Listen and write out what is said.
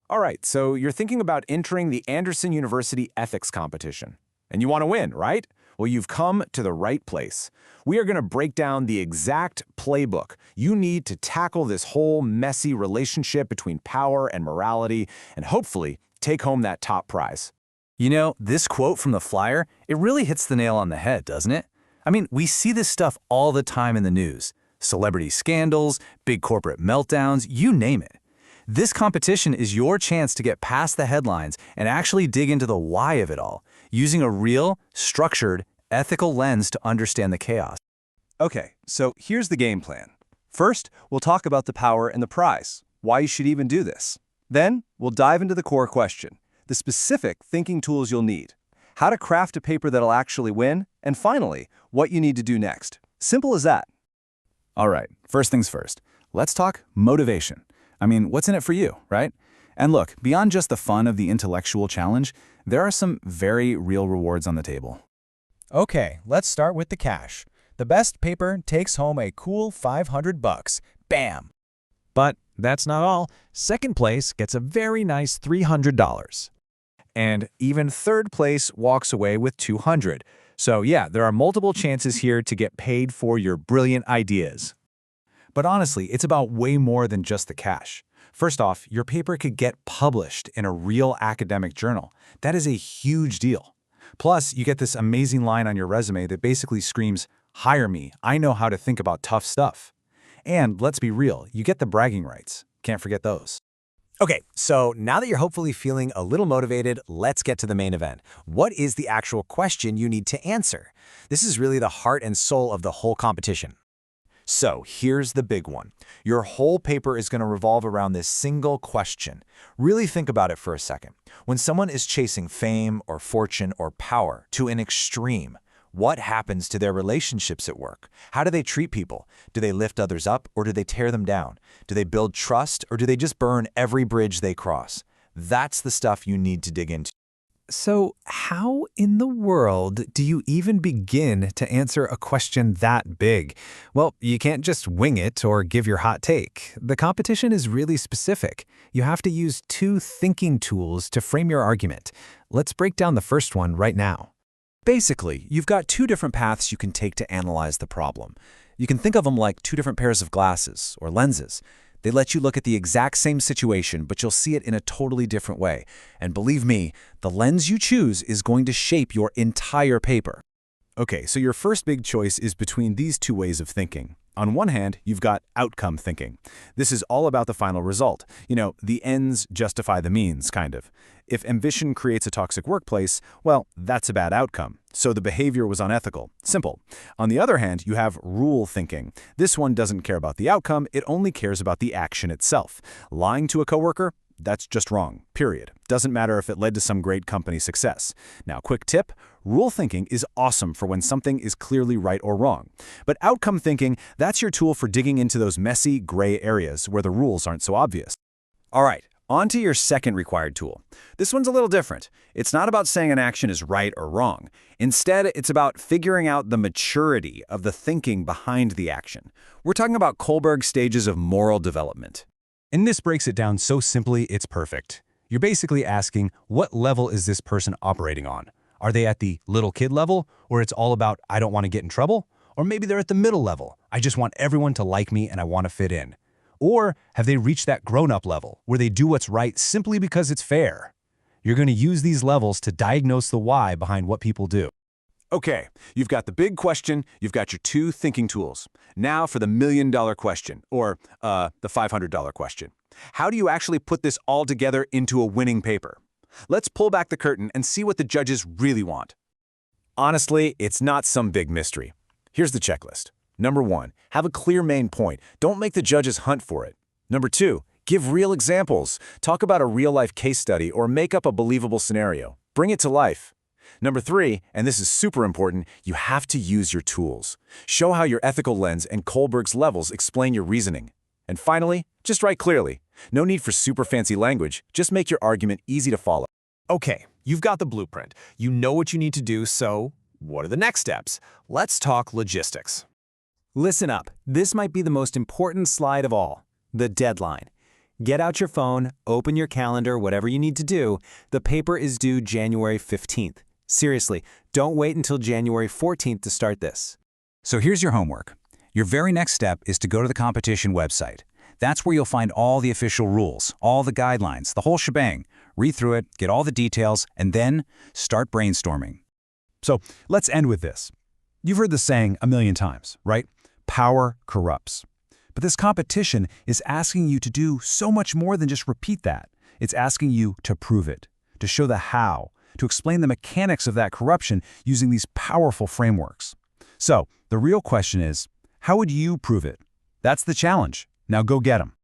All right, so you're thinking about entering the Anderson University Ethics Competition. And you want to win, right? Well, you've come to the right place. We are going to break down the exact playbook you need to tackle this whole messy relationship between power and morality and hopefully take home that top prize. You know, this quote from the flyer, it really hits the nail on the head, doesn't it? I mean, we see this stuff all the time in the news. Celebrity scandals, big corporate meltdowns, you name it. This competition is your chance to get past the headlines and actually dig into the why of it all, using a real, structured, ethical lens to understand the chaos. Okay, so here's the game plan. First, we'll talk about the power and the prize, why you should even do this. Then, we'll dive into the core question, the specific thinking tools you'll need, how to craft a paper that'll actually win, and finally, what you need to do next. Simple as that. All right, first things first. Let's talk motivation. I mean, what's in it for you, right? And look, beyond just the fun of the intellectual challenge, there are some very real rewards on the table. Okay, let's start with the cash. The best paper takes home a cool $500. Bam! But that's not all. Second place gets a very nice $300. And even third place walks away with $200. So yeah, there are multiple chances here to get paid for your brilliant ideas. But honestly, it's about way more than just the cash. First off, your paper could get published in a real academic journal. That is a huge deal. Plus, you get this amazing line on your resume that basically screams, "Hire me, I know how to think about tough stuff." And let's be real, you get the bragging rights. Can't forget those. Okay, so now that you're hopefully feeling a little motivated, let's get to the main event. What is the actual question you need to answer? This is really the heart and soul of the whole competition. So here's the big one. Your whole paper is going to revolve around this single question. Really think about it for a second. When someone is chasing fame or fortune or power to an extreme, what happens to their relationships at work? How do they treat people? Do they lift others up or do they tear them down? Do they build trust or do they just burn every bridge they cross? That's the stuff you need to dig into. So how in the world do you even begin to answer a question that big? Well, you can't just wing it or give your hot take. The competition is really specific. You have to use two thinking tools to frame your argument. Let's break down the first one right now. Basically, you've got two different paths you can take to analyze the problem. You can think of them like two different pairs of glasses or lenses. They let you look at the exact same situation, but you'll see it in a totally different way. And believe me, the lens you choose is going to shape your entire paper. Okay, so your first big choice is between these two ways of thinking. On one hand, you've got outcome thinking. This is all about the final result. You know, the ends justify the means, kind of. If ambition creates a toxic workplace, well, that's a bad outcome. So the behavior was unethical. Simple. On the other hand, you have rule thinking. This one doesn't care about the outcome, it only cares about the action itself. Lying to a coworker? That's just wrong, period. Doesn't matter if it led to some great company success. Now, quick tip, rule thinking is awesome for when something is clearly right or wrong. But outcome thinking, that's your tool for digging into those messy, gray areas where the rules aren't so obvious. All right, on to your second required tool. This one's a little different. It's not about saying an action is right or wrong. Instead, it's about figuring out the maturity of the thinking behind the action. We're talking about Kohlberg's stages of moral development. And this breaks it down so simply, it's perfect. You're basically asking, what level is this person operating on? Are they at the little kid level, or it's all about, I don't want to get in trouble? Or maybe they're at the middle level, I just want everyone to like me and I want to fit in. Or have they reached that grown-up level, where they do what's right simply because it's fair? You're going to use these levels to diagnose the why behind what people do. Okay, you've got the big question, you've got your two thinking tools. Now for the $1,000,000 question, or the $500 question. How do you actually put this all together into a winning paper? Let's pull back the curtain and see what the judges really want. Honestly, it's not some big mystery. Here's the checklist. Number 1, have a clear main point. Don't make the judges hunt for it. Number 2, give real examples. Talk about a real-life case study or make up a believable scenario. Bring it to life. Number 3, and this is super important, you have to use your tools. Show how your ethical lens and Kohlberg's levels explain your reasoning. And finally, just write clearly. No need for super fancy language, just make your argument easy to follow. Okay, you've got the blueprint. You know what you need to do, so what are the next steps? Let's talk logistics. Listen up, this might be the most important slide of all, the deadline. Get out your phone, open your calendar, whatever you need to do. The paper is due January 15th. Seriously, don't wait until January 14th to start this. So here's your homework. Your very next step is to go to the competition website. That's where you'll find all the official rules, all the guidelines, the whole shebang. Read through it, get all the details, and then start brainstorming. So let's end with this. You've heard the saying a million times, right? Power corrupts. But this competition is asking you to do so much more than just repeat that. It's asking you to prove it, to show the how, to explain the mechanics of that corruption using these powerful frameworks. So the real question is, how would you prove it? That's the challenge. Now go get them.